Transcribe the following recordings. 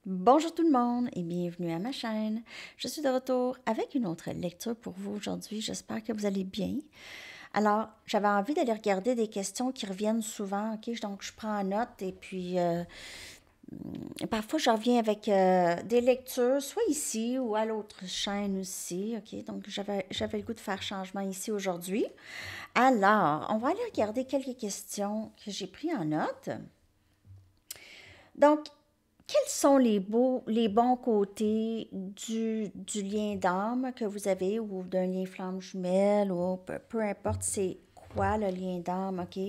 Bonjour tout le monde et bienvenue à ma chaîne. Je suis de retour avec une autre lecture pour vous aujourd'hui. J'espère que vous allez bien. Alors, j'avais envie d'aller regarder des questions qui reviennent souvent, ok? Donc, je prends en note et puis parfois je reviens avec des lectures, soit ici ou à l'autre chaîne aussi, ok? Donc, j'avais le goût de faire changement ici aujourd'hui. Alors, on va aller regarder quelques questions que j'ai prises en note. Donc, quels sont les bons côtés du lien d'âme que vous avez ou d'un lien flamme jumelle ou peu importe c'est quoi le lien d'âme, OK?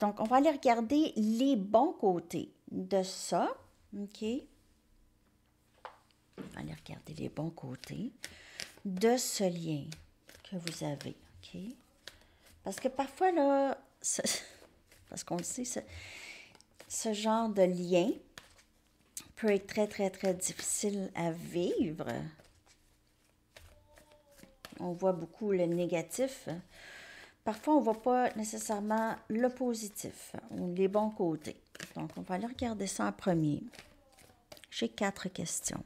Donc, on va aller regarder les bons côtés de ça, OK? On va aller regarder les bons côtés de ce lien que vous avez, OK? Parce que parfois, là, parce qu'on le sait, ce genre de lien peut être très, très, très difficile à vivre. On voit beaucoup le négatif. Parfois, on ne voit pas nécessairement le positif ou les bons côtés. Donc, on va aller regarder ça en premier. J'ai 4 questions.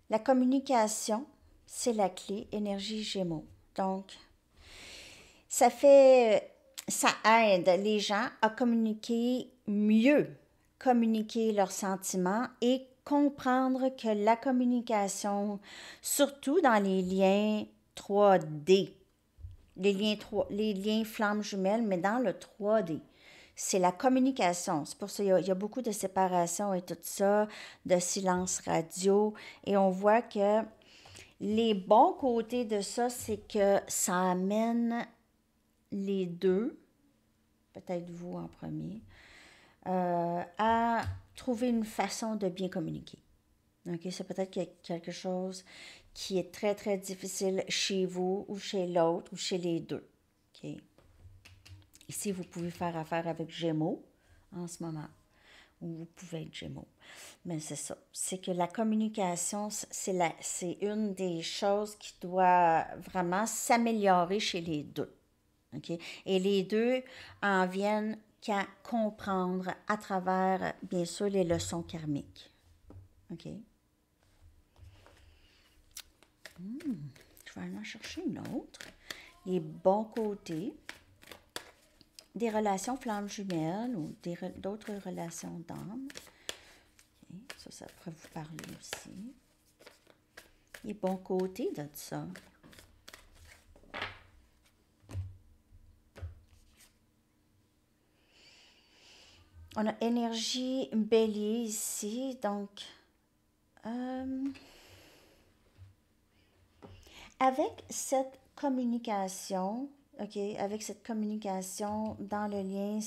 La communication, c'est la clé, énergie Gémeaux. Donc, ça aide les gens à communiquer leurs sentiments et comprendre que la communication, surtout dans les liens 3D, les liens flammes jumelles, mais dans le 3D, c'est la communication. C'est pour ça qu'il y a beaucoup de séparation et tout ça, de silence radio, et on voit que les bons côtés de ça, c'est que ça amène les deux, peut-être vous en premier, à trouver une façon de bien communiquer. OK? C'est peut-être quelque chose qui est très, très difficile chez vous ou chez l'autre ou chez les deux. OK? Ici, vous pouvez faire affaire avec Gémeaux en ce moment, ou vous pouvez être Gémeaux. Mais c'est ça. C'est que la communication, c'est une des choses qui doit vraiment s'améliorer chez les deux. OK? Et les deux en viennent qu'à comprendre à travers, bien sûr, les leçons karmiques. OK? Je vais aller en chercher une autre. Les bons côtés des relations flammes jumelles ou d'autres relations d'âme. OK? Ça pourrait vous parler aussi. Les bons côtés de ça. On a énergie bélier ici, donc avec cette communication, OK, avec cette communication dans le lien,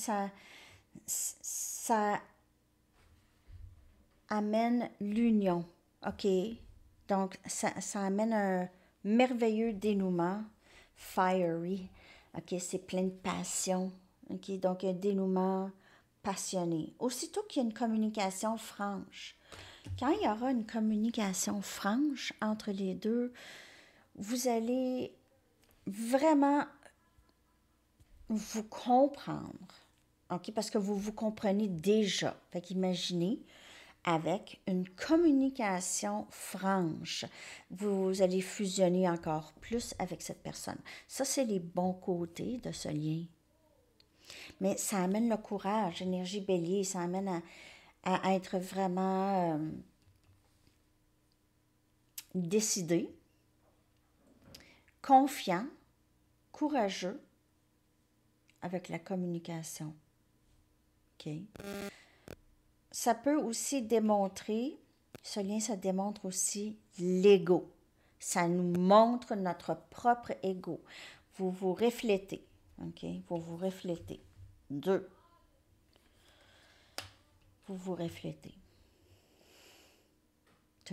ça amène l'union, OK? Donc, ça amène un merveilleux dénouement, fiery, OK? C'est plein de passion, OK? Donc, un dénouement passionné. Aussitôt qu'il y a une communication franche, quand il y aura une communication franche entre les deux, vous allez vraiment vous comprendre, OK? Parce que vous vous comprenez déjà. Fait qu'imaginez, avec une communication franche, vous allez fusionner encore plus avec cette personne. Ça, c'est les bons côtés de ce lien. Mais ça amène le courage, énergie bélier, ça amène à être vraiment décidé, confiant, courageux avec la communication. OK? Ça peut aussi démontrer, ce lien, ça démontre aussi l'ego. Ça nous montre notre propre ego. Vous vous reflétez, OK? Vous vous reflétez. 2. Vous vous reflétez.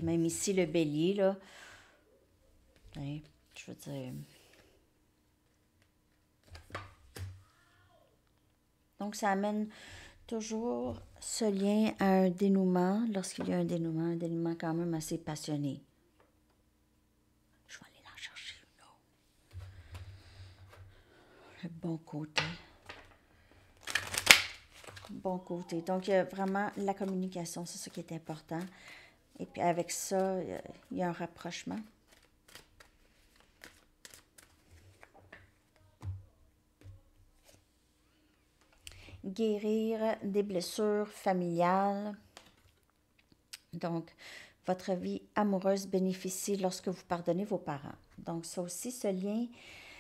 Même ici, le bélier, là, hein, je veux dire... Donc, ça amène toujours ce lien à un dénouement, lorsqu'il y a un dénouement quand même assez passionné. Je vais aller en chercher une autre. Le bon côté. Bon côté. Donc, il y a vraiment la communication, c'est ça qui est important. Et puis, avec ça, il y a un rapprochement. Guérir des blessures familiales. Donc, votre vie amoureuse bénéficie lorsque vous pardonnez vos parents. Donc, ça aussi, ce lien,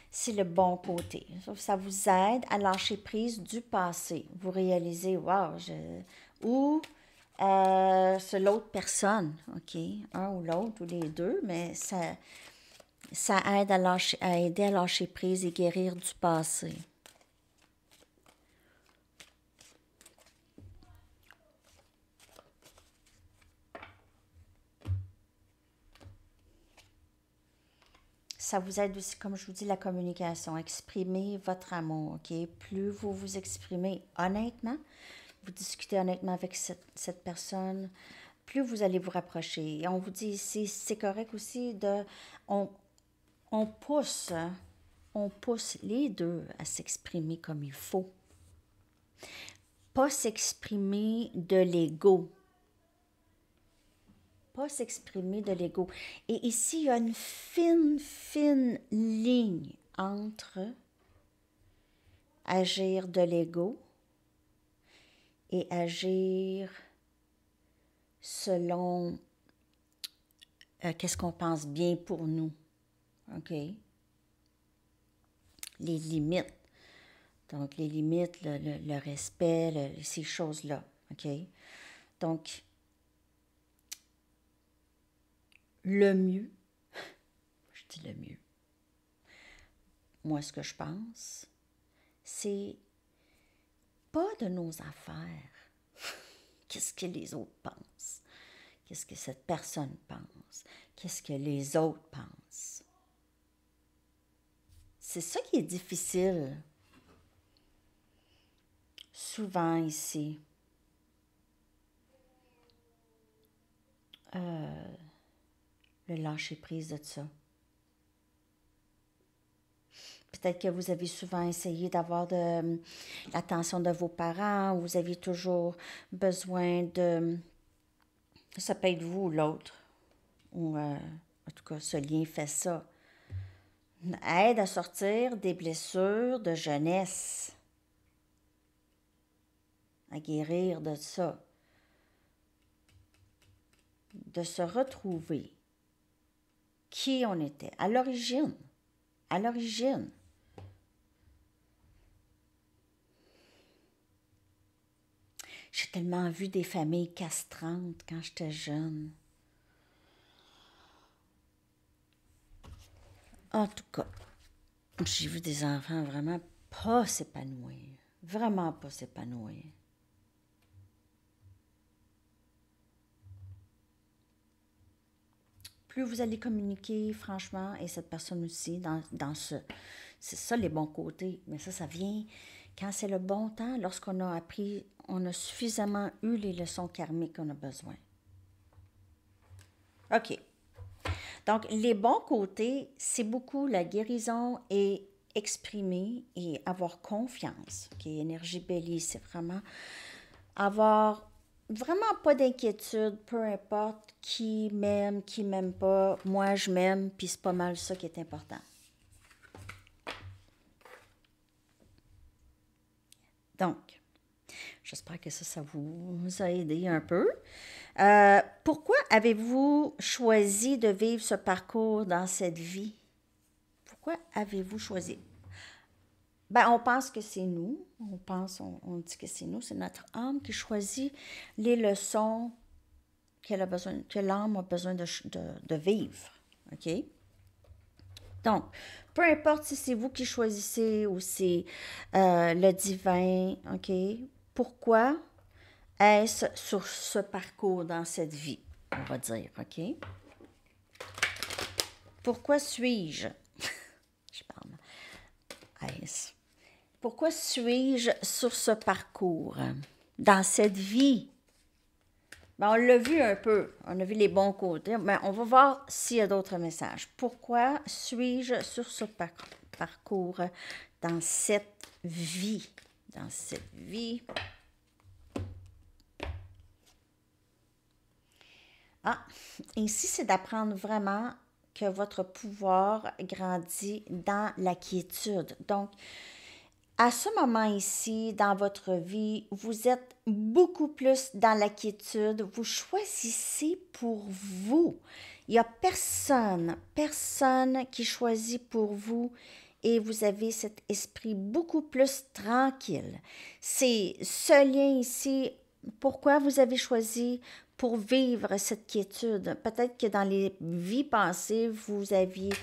c'est le bon côté. Ça vous aide à lâcher prise du passé. Vous réalisez, wow, ou c'est l'autre personne, OK? Un ou l'autre, ou les deux, mais ça aide à aider à lâcher prise et guérir du passé. Ça vous aide aussi, comme je vous dis, la communication. Exprimer votre amour, OK? Plus vous vous exprimez honnêtement, vous discutez honnêtement avec cette personne, plus vous allez vous rapprocher. Et on vous dit ici, c'est correct aussi de... On pousse les deux à s'exprimer comme il faut. Pas s'exprimer de l'ego. Pas s'exprimer de l'ego. Et ici, il y a une fine ligne entre agir de l'ego et agir selon qu'est-ce qu'on pense bien pour nous. OK? Les limites. Donc, les limites, le respect, ces choses-là. OK? Donc, le mieux, je dis le mieux, moi, ce que je pense, c'est pas de nos affaires. Qu'est-ce que les autres pensent? Qu'est-ce que cette personne pense? Qu'est-ce que les autres pensent? C'est ça qui est difficile. Souvent ici. Le lâcher-prise de ça. Peut-être que vous avez souvent essayé d'avoir l'attention de vos parents, ou vous aviez toujours besoin de... Ça peut être vous ou l'autre. Ou, en tout cas, ce lien fait ça. Aide à sortir des blessures de jeunesse. À guérir de ça. De se retrouver. Qui on était. À l'origine. À l'origine. J'ai tellement vu des familles castrantes quand j'étais jeune. En tout cas, j'ai vu des enfants vraiment pas s'épanouir. Vraiment pas s'épanouir. Plus vous allez communiquer, franchement, et cette personne aussi, dans ce... C'est ça les bons côtés. Mais ça vient quand c'est le bon temps, lorsqu'on a appris, on a suffisamment eu les leçons karmiques qu'on a besoin. OK. Donc, les bons côtés, c'est beaucoup la guérison et exprimer et avoir confiance. OK, énergie bélier, c'est vraiment avoir vraiment pas d'inquiétude, peu importe qui m'aime pas. Moi, je m'aime, puis c'est pas mal ça qui est important. Donc, j'espère que ça vous a aidé un peu. Pourquoi avez-vous choisi de vivre ce parcours dans cette vie? Pourquoi avez-vous choisi? Ben, on pense que c'est nous. On dit que c'est nous. C'est notre âme qui choisit les leçons que l'âme a besoin de vivre. OK? Donc, peu importe si c'est vous qui choisissez ou c'est le divin, OK? Pourquoi est-ce sur ce parcours dans cette vie, on va dire, OK? Pourquoi suis-je? Je parle. Est-ce? Pourquoi suis-je sur ce parcours, dans cette vie? Ben, on l'a vu un peu, on a vu les bons côtés, mais on va voir s'il y a d'autres messages. Pourquoi suis-je sur ce parcours dans cette vie. Dans cette vie. Ah, ici, c'est d'apprendre vraiment que votre pouvoir grandit dans la quiétude. Donc, à ce moment ici, dans votre vie, vous êtes beaucoup plus dans la quiétude. Vous choisissez pour vous. Il n'y a personne qui choisit pour vous et vous avez cet esprit beaucoup plus tranquille. C'est ce lien ici. Pourquoi vous avez choisi pour vivre cette quiétude? Peut-être que dans les vies passées, vous aviez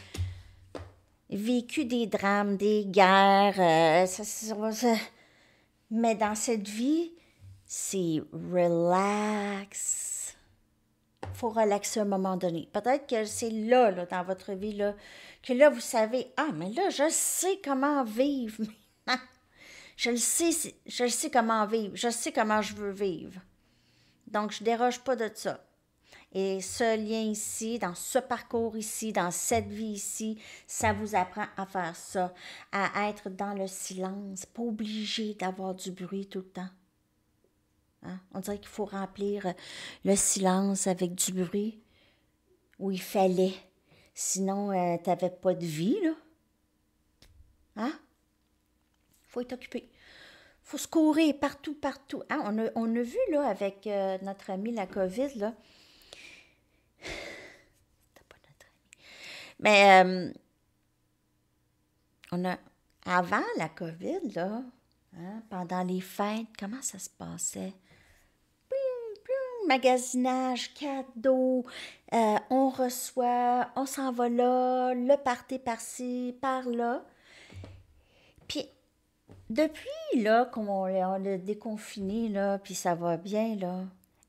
vécu des drames, des guerres, mais dans cette vie, c'est relax. Il faut relaxer à un moment donné. Peut-être que c'est là, dans votre vie, là, que là, vous savez, ah, mais là, je sais comment vivre. Je le sais comment vivre. Je sais comment je veux vivre. Donc, je ne déroge pas de ça. Et ce lien ici, dans ce parcours ici, dans cette vie ici, ça vous apprend à faire ça, à être dans le silence, pas obligé d'avoir du bruit tout le temps. Hein? On dirait qu'il faut remplir le silence avec du bruit, où il fallait. Sinon, tu n'avais pas de vie, là. Hein? Il faut être occupé. Il faut se courir partout, partout. Hein? On a vu, là, avec notre ami la COVID, là, mais avant la COVID, là, hein, pendant les fêtes, comment ça se passait? Magasinage, cadeaux, on reçoit, on s'en va là, le party par-ci, par-là. Puis, depuis, là, on l'a déconfiné, là, puis ça va bien, là,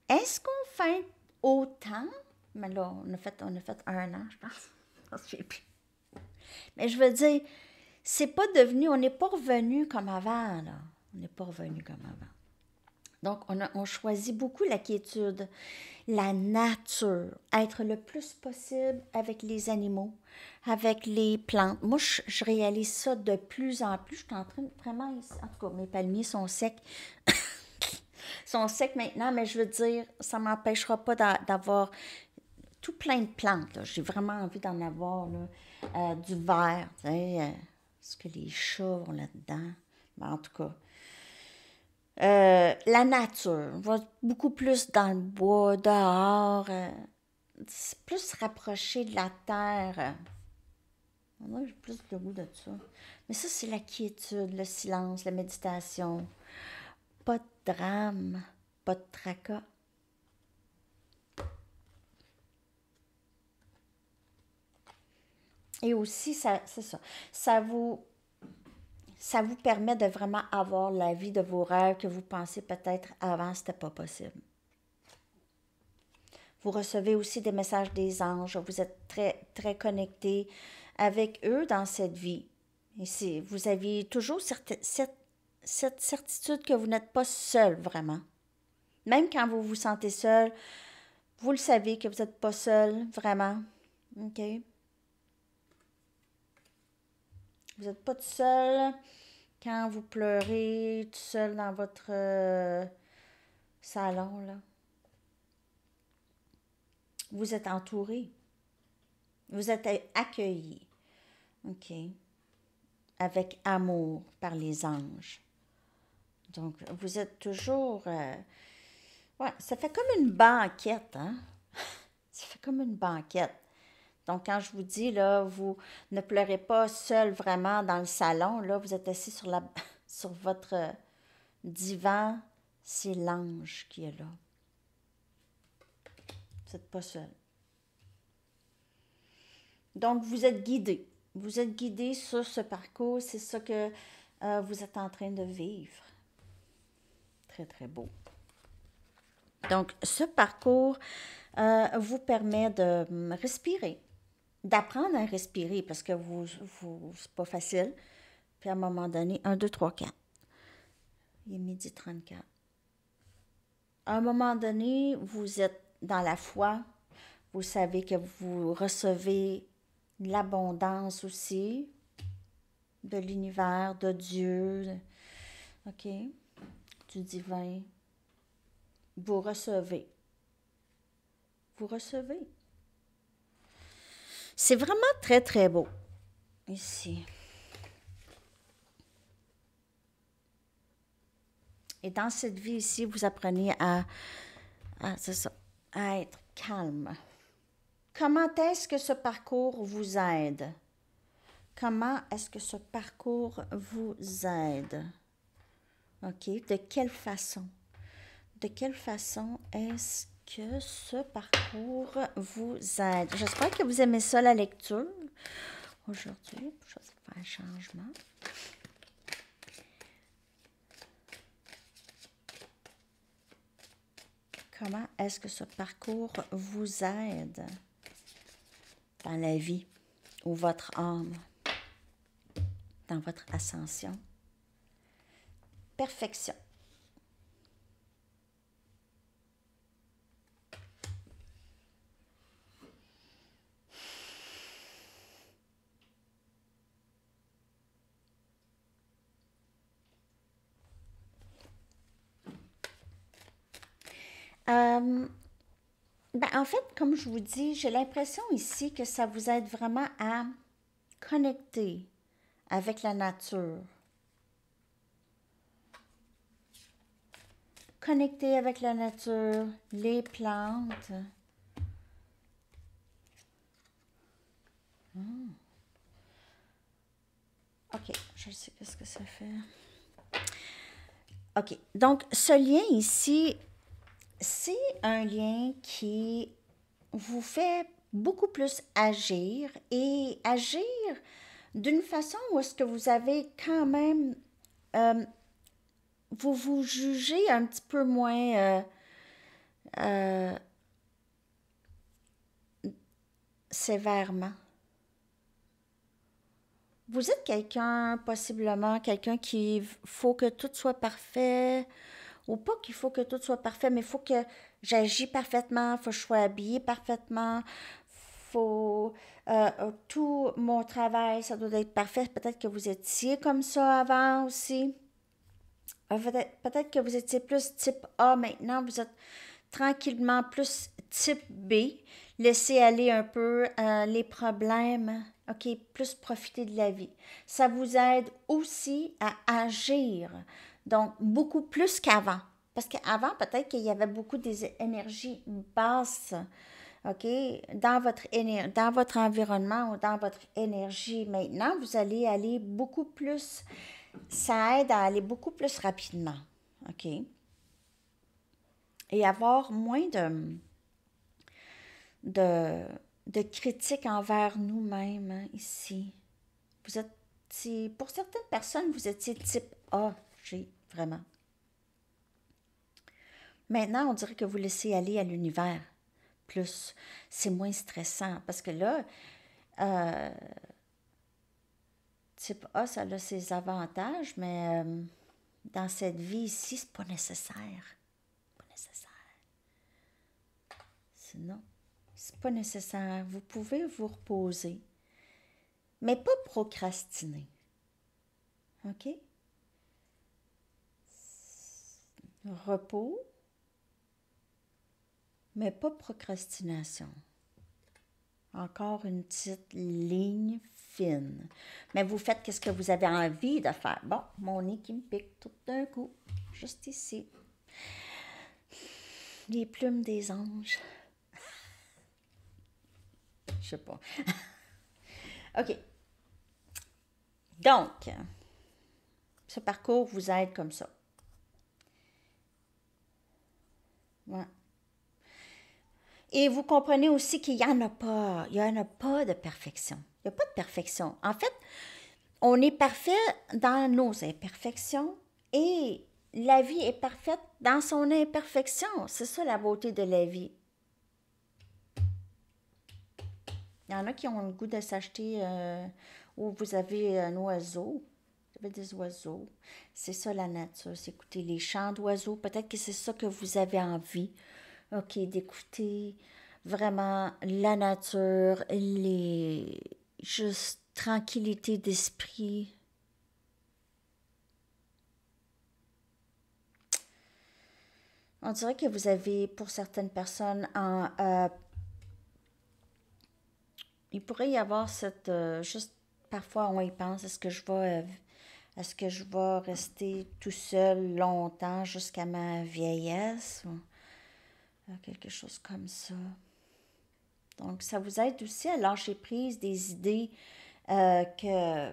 est-ce qu'on fait autant? Mais là, on a fait 1 an, je pense. Je ne sais plus. Mais je veux dire, c'est pas devenu, on n'est pas revenu comme avant, là. On n'est pas revenu comme avant. Donc, on choisit beaucoup la quiétude, la nature, être le plus possible avec les animaux, avec les plantes. Moi, je réalise ça de plus en plus. Je suis en train de vraiment, en tout cas, mes palmiers sont secs. Sont secs maintenant, mais je veux dire, ça ne m'empêchera pas d'avoir tout plein de plantes. J'ai vraiment envie d'en avoir là, du vert. Tu sais, ce que les chats ont là-dedans. Mais en tout cas, la nature. On va beaucoup plus dans le bois, dehors. Plus se rapprocher de la terre. Moi, j'ai plus le goût de ça. Mais ça, c'est la quiétude, le silence, la méditation. Pas de drame, pas de tracas. Et aussi, c'est ça. Ça vous permet de vraiment avoir la vie de vos rêves que vous pensez peut-être avant, c'était pas possible. Vous recevez aussi des messages des anges. Vous êtes très, très connecté avec eux dans cette vie. Et vous aviez toujours cette certitude que vous n'êtes pas seul, vraiment. Même quand vous vous sentez seul, vous le savez que vous n'êtes pas seul, vraiment. OK? Vous n'êtes pas tout seul quand vous pleurez, tout seul dans votre salon, là. Vous êtes entouré. Vous êtes accueilli. OK? Avec amour par les anges. Donc, vous êtes toujours... ouais, ça fait comme une banquette, hein? Ça fait comme une banquette. Donc, quand je vous dis, là, vous ne pleurez pas seul vraiment dans le salon, là, vous êtes assis sur votre divan, c'est l'ange qui est là. Vous n'êtes pas seul. Donc, vous êtes guidé. Vous êtes guidé sur ce parcours. C'est ça que vous êtes en train de vivre. Très, très beau. Donc, ce parcours vous permet de respirer, d'apprendre à respirer parce que c'est pas facile. Puis à un moment donné, 1, 2, 3, 4. Il est 12h34. À un moment donné, vous êtes dans la foi. Vous savez que vous recevez l'abondance aussi. de l'univers, de Dieu, OK, du divin. Vous recevez. Vous recevez. C'est vraiment très, très beau ici. Et dans cette vie ici, vous apprenez c'est ça, à être calme. Comment est-ce que ce parcours vous aide? Comment est-ce que ce parcours vous aide? OK? De quelle façon? De quelle façon est-ce que ce parcours vous aide? J'espère que vous aimez ça, la lecture. Aujourd'hui, je vais faire un changement. Comment est-ce que ce parcours vous aide dans la vie ou votre âme, dans votre ascension? Perfection. En fait, comme je vous dis, j'ai l'impression ici que ça vous aide vraiment à connecter avec la nature. Connecter avec la nature, les plantes. OK, je sais qu'est-ce que ça fait. OK, donc ce lien ici, c'est un lien qui vous fait beaucoup plus agir et agir d'une façon où est-ce que vous avez quand même, vous vous jugez un petit peu moins sévèrement. Vous êtes possiblement quelqu'un qui faut que tout soit parfait, ou pas qu'il faut que tout soit parfait, mais il faut que j'agis parfaitement, il faut que je sois habillée parfaitement, faut tout mon travail, ça doit être parfait. Peut-être que vous étiez comme ça avant aussi. Peut-être que vous étiez plus type A, maintenant vous êtes tranquillement plus type B. Laissez aller un peu les problèmes. OK, plus profiter de la vie. Ça vous aide aussi à agir. Donc, beaucoup plus qu'avant. Parce qu'avant, peut-être qu'il y avait beaucoup des énergies basses, OK, dans votre environnement ou dans votre énergie. Maintenant, vous allez aller beaucoup plus, ça aide à aller beaucoup plus rapidement, OK? Et avoir moins de critiques envers nous-mêmes hein, ici. Vous êtes, pour certaines personnes, vous étiez type A, vraiment. Maintenant, on dirait que vous laissez aller à l'univers plus. C'est moins stressant parce que là, type A, ça a ses avantages, mais dans cette vie ici, c'est pas nécessaire. Pas nécessaire. Sinon, c'est pas nécessaire. Vous pouvez vous reposer, mais pas procrastiner. OK? Repos, mais pas procrastination. Encore une petite ligne fine. Mais vous faites ce que vous avez envie de faire. Bon, mon nez qui me pique tout d'un coup, juste ici. Les plumes des anges. Je sais pas. OK. Donc, ce parcours vous aide comme ça. Ouais. Et vous comprenez aussi qu'il n'y en a pas. Il n'y en a pas de perfection. Il n'y a pas de perfection. En fait, on est parfait dans nos imperfections et la vie est parfaite dans son imperfection. C'est ça la beauté de la vie. Il y en a qui ont le goût de s'acheter où vous avez un oiseau. Vous avez des oiseaux. C'est ça la nature, c'est écouter les chants d'oiseaux. Peut-être que c'est ça que vous avez envie. OK, d'écouter vraiment la nature, juste tranquillité d'esprit. On dirait que vous avez, pour certaines personnes, il pourrait y avoir cette, juste parfois on y pense, est-ce que je vais rester tout seul longtemps jusqu'à ma vieillesse ou quelque chose comme ça. Donc, ça vous aide aussi à lâcher prise des idées que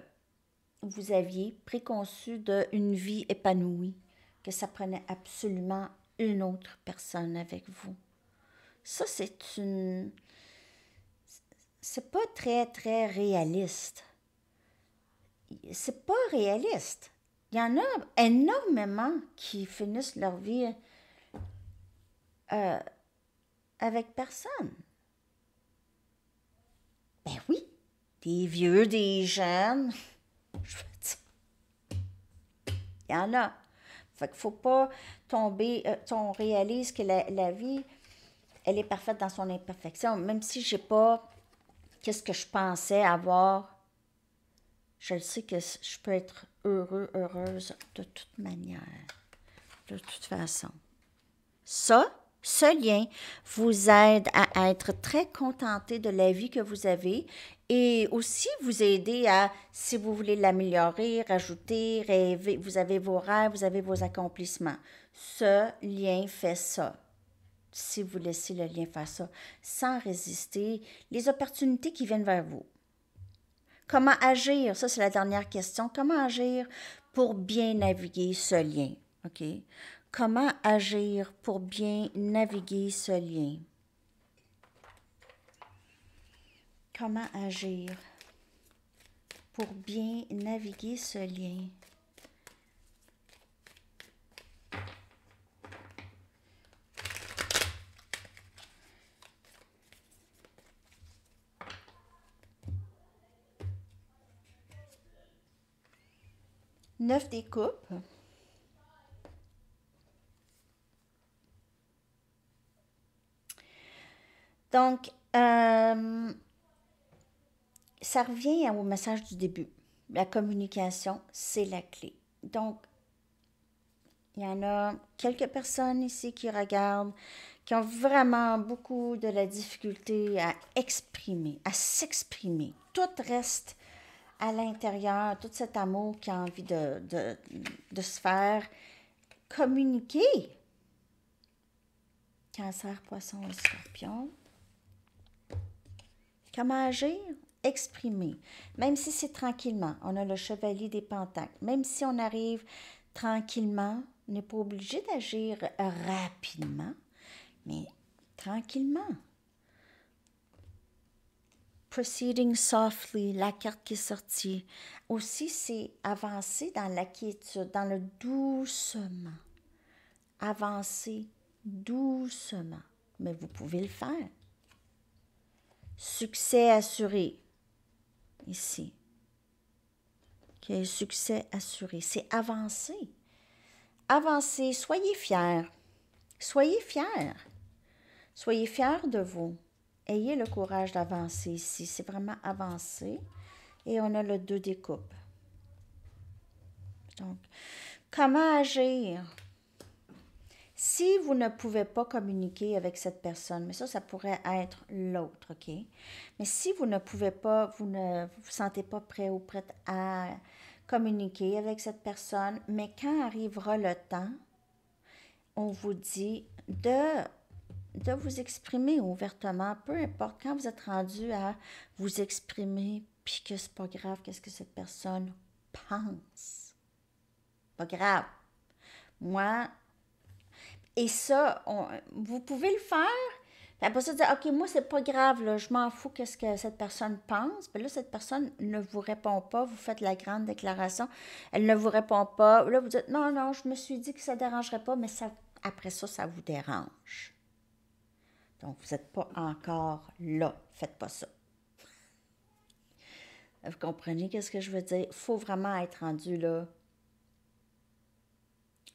vous aviez préconçues d'une vie épanouie, que ça prenait absolument une autre personne avec vous. Ça, c'est pas très, très réaliste. C'est pas réaliste. Il y en a énormément qui finissent leur vie euh, avec personne. Ben oui, des vieux, des jeunes. Je veux dire, il y en a. Fait qu'il faut pas tomber. On réalise que la vie, elle est parfaite dans son imperfection. Même si j'ai pas qu'est-ce que je pensais avoir, je le sais que je peux être heureux, heureuse de toute manière, de toute façon. Ça, ce lien vous aide à être très contenté de la vie que vous avez et aussi vous aider à, si vous voulez l'améliorer, rajouter, rêver, vous avez vos rêves, vous avez vos accomplissements. Ce lien fait ça. Si vous laissez le lien faire ça, sans résister, les opportunités qui viennent vers vous. Comment agir? Ça, c'est la dernière question. Comment agir pour bien naviguer ce lien? OK? Comment agir pour bien naviguer ce lien? Comment agir pour bien naviguer ce lien? Neuf des coupes. Donc, ça revient au message du début. La communication, c'est la clé. Donc, il y en a quelques personnes ici qui regardent, qui ont vraiment beaucoup de la difficulté à exprimer, à s'exprimer. Tout reste à l'intérieur, tout cet amour qui a envie de se faire communiquer. Cancer, poisson et scorpion. Comment agir? Exprimer. Même si c'est tranquillement. On a le chevalier des pentacles. Même si on arrive tranquillement, on n'est pas obligé d'agir rapidement, mais tranquillement. Proceeding softly, la carte qui est sortie. Aussi, c'est avancer dans la quiétude, dans le doucement. Avancer doucement. Mais vous pouvez le faire. Succès assuré. Ici. OK, succès assuré. C'est avancer. Avancez. Soyez fiers. Soyez fiers. Soyez fiers de vous. Ayez le courage d'avancer ici. C'est vraiment avancer. Et on a le 2 des coupes. Donc, comment agir? Si vous ne pouvez pas communiquer avec cette personne, mais ça pourrait être l'autre, OK? Mais si vous ne pouvez pas, vous ne vous sentez pas prêt ou prête à communiquer avec cette personne, mais quand arrivera le temps, on vous dit de vous exprimer ouvertement, peu importe, quand vous êtes rendu à vous exprimer, puis que c'est pas grave, qu'est-ce que cette personne pense. Pas grave. Moi, et ça, vous pouvez le faire. Puis après ça, dire, OK, moi, c'est pas grave, là, je m'en fous qu'est-ce que cette personne pense. Puis là, cette personne ne vous répond pas, vous faites la grande déclaration, elle ne vous répond pas. Là, vous dites, non, non, je me suis dit que ça ne dérangerait pas, mais ça, après ça, ça vous dérange. Donc, vous n'êtes pas encore là. Faites pas ça. Vous comprenez qu'est-ce que je veux dire? Il faut vraiment être rendu là.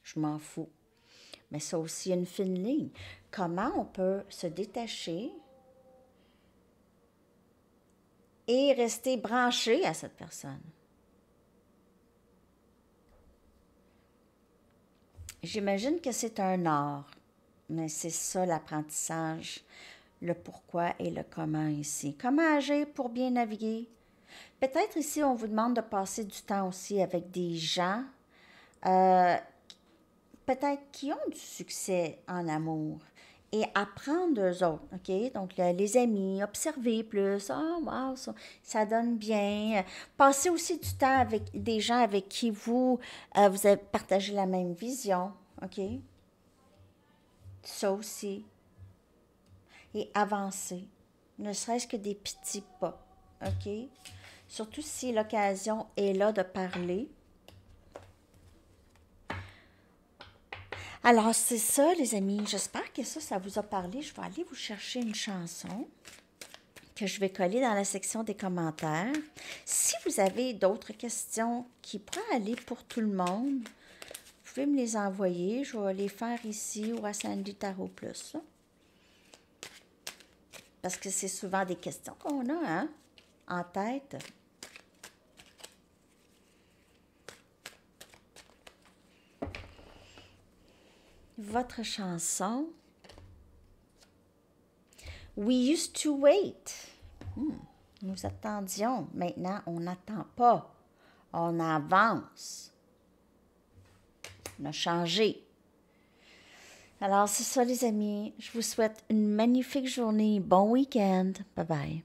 Je m'en fous. Mais ça aussi, une fine ligne. Comment on peut se détacher et rester branché à cette personne? J'imagine que c'est un art. Mais c'est ça l'apprentissage, le pourquoi et le comment ici. Comment agir pour bien naviguer? Peut-être ici, on vous demande de passer du temps aussi avec des gens, euh, peut-être qui ont du succès en amour et apprendre d'eux autres, OK? Donc, les amis, observer plus. Ah, wow, ça donne bien. Passer aussi du temps avec des gens avec qui vous avez partagé la même vision, OK? Ça aussi. Et avancer. Ne serait-ce que des petits pas, OK? Surtout si l'occasion est là de parler. Alors, c'est ça, les amis. J'espère que ça vous a parlé. Je vais aller vous chercher une chanson que je vais coller dans la section des commentaires. Si vous avez d'autres questions qui pourraient aller pour tout le monde, vous pouvez me les envoyer. Je vais les faire ici ou à Sandy Tarot Plus. Là. Parce que c'est souvent des questions qu'on a hein, en tête. Votre chanson. We used to wait. Nous attendions. Maintenant, on n'attend pas. On avance. On a changé. Alors, c'est ça, les amis. Je vous souhaite une magnifique journée. Bon week-end. Bye bye.